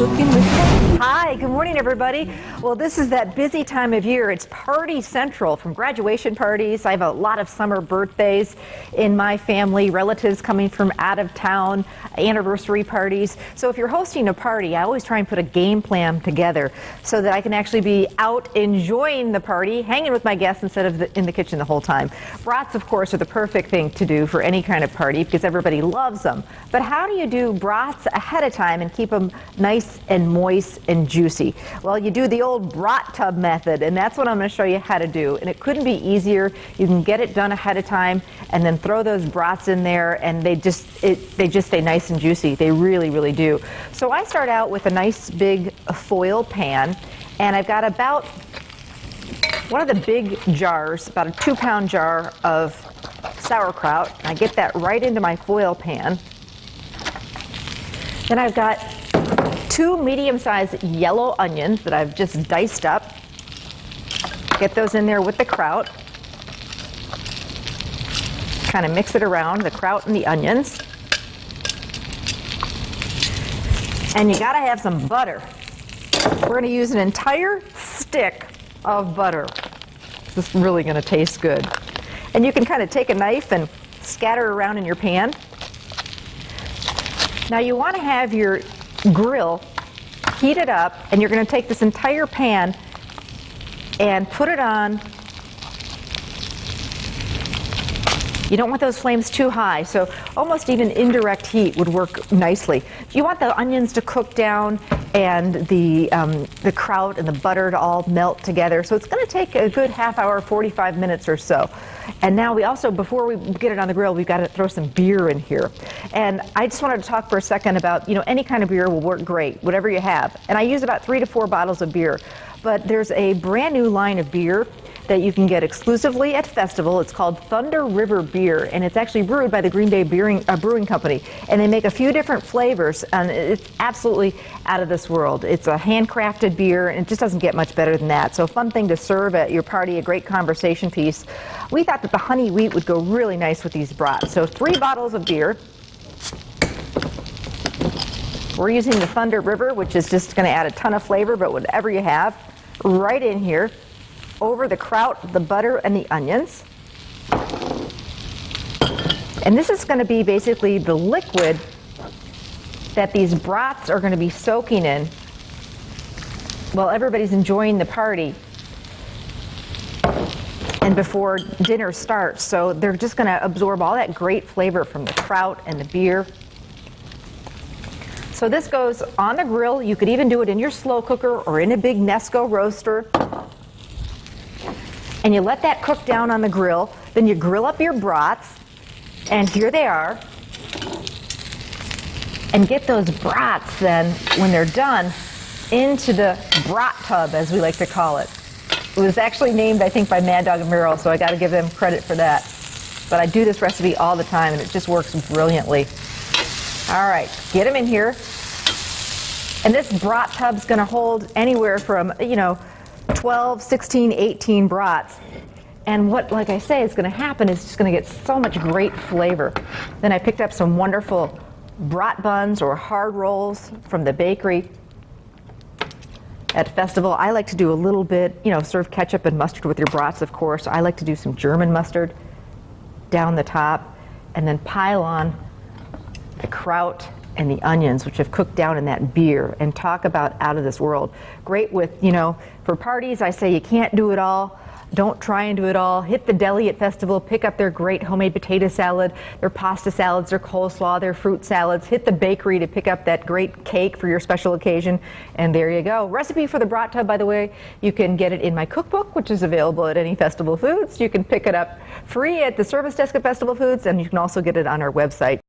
Cooking with Patty. Hi, good morning, everybody. Well, this is that busy time of year. It's party central, from graduation parties. I have a lot of summer birthdays in my family, relatives coming from out of town, anniversary parties. So if you're hosting a party, I always try and put a game plan together so that I can actually be out enjoying the party, hanging with my guests instead of in the kitchen the whole time. Brats, of course, are the perfect thing to do for any kind of party because everybody loves them. But how do you do brats ahead of time and keep them nice and moist and juicy? Well, you do the old brat tub method, and that's what I'm going to show you how to do. And it couldn't be easier. You can get it done ahead of time and then throw those brats in there, and they just stay nice and juicy. They really, really do. So I start out with a nice big foil pan, and I've got about one of the big jars, about a 2-pound jar of sauerkraut. I get that right into my foil pan. Then I've got 2 medium-sized yellow onions that I've just diced up. Get those in there with the kraut. Kind of mix it around, the kraut and the onions. And you gotta have some butter. We're gonna use an entire stick of butter. This is really gonna taste good. And you can kind of take a knife and scatter around in your pan. Now you want to have your grill heated up, and you're going to take this entire pan and put it on. You don't want those flames too high, so almost even indirect heat would work nicely. You want the onions to cook down and the kraut and the butter to all melt together. So it's going to take a good half hour, 45 minutes or so. And now we also, before we get it on the grill, we've got to throw some beer in here. And I just wanted to talk for a second about, any kind of beer will work great, whatever you have. And I use about 3 to 4 bottles of beer. But there's a brand new line of beer that you can get exclusively at Festival. It's called Thunder River Beer, and it's actually brewed by the Green Bay Brewing Company. And they make a few different flavors, and it's absolutely out of this world. It's a handcrafted beer, and it just doesn't get much better than that. So a fun thing to serve at your party, a great conversation piece. We thought that the honey wheat would go really nice with these brats. So 3 bottles of beer. We're using the Thunder River, which is just going to add a ton of flavor, but whatever you have, right in here, over the kraut, the butter, and the onions. And this is going to be basically the liquid that these brats are going to be soaking in while everybody's enjoying the party and before dinner starts. So they're just going to absorb all that great flavor from the kraut and the beer. So this goes on the grill. You could even do it in your slow cooker or in a big Nesco roaster. And you let that cook down on the grill. Then you grill up your brats, and here they are. And get those brats then, when they're done, into the brat tub, as we like to call it. It was actually named, I think, by Mad Dog and Merrill, so I got to give them credit for that. But I do this recipe all the time, and it just works brilliantly. All right, get them in here. And this brat tub's going to hold anywhere from, 12, 16, 18 brats. And what, like I say, is going to happen is just going to get so much great flavor. Then I picked up some wonderful brat buns or hard rolls from the bakery at Festival. I like to do a little bit, serve ketchup and mustard with your brats, of course. I like to do some German mustard down the top and then pile on the kraut and the onions, which have cooked down in that beer, and talk about out of this world. Great with, for parties, I say you can't do it all. Don't try and do it all. Hit the deli at Festival, pick up their great homemade potato salad, their pasta salads, their coleslaw, their fruit salads. Hit the bakery to pick up that great cake for your special occasion, and there you go. Recipe for the brat tub, by the way, you can get it in my cookbook, which is available at any Festival Foods. You can pick it up free at the service desk at Festival Foods, and you can also get it on our website.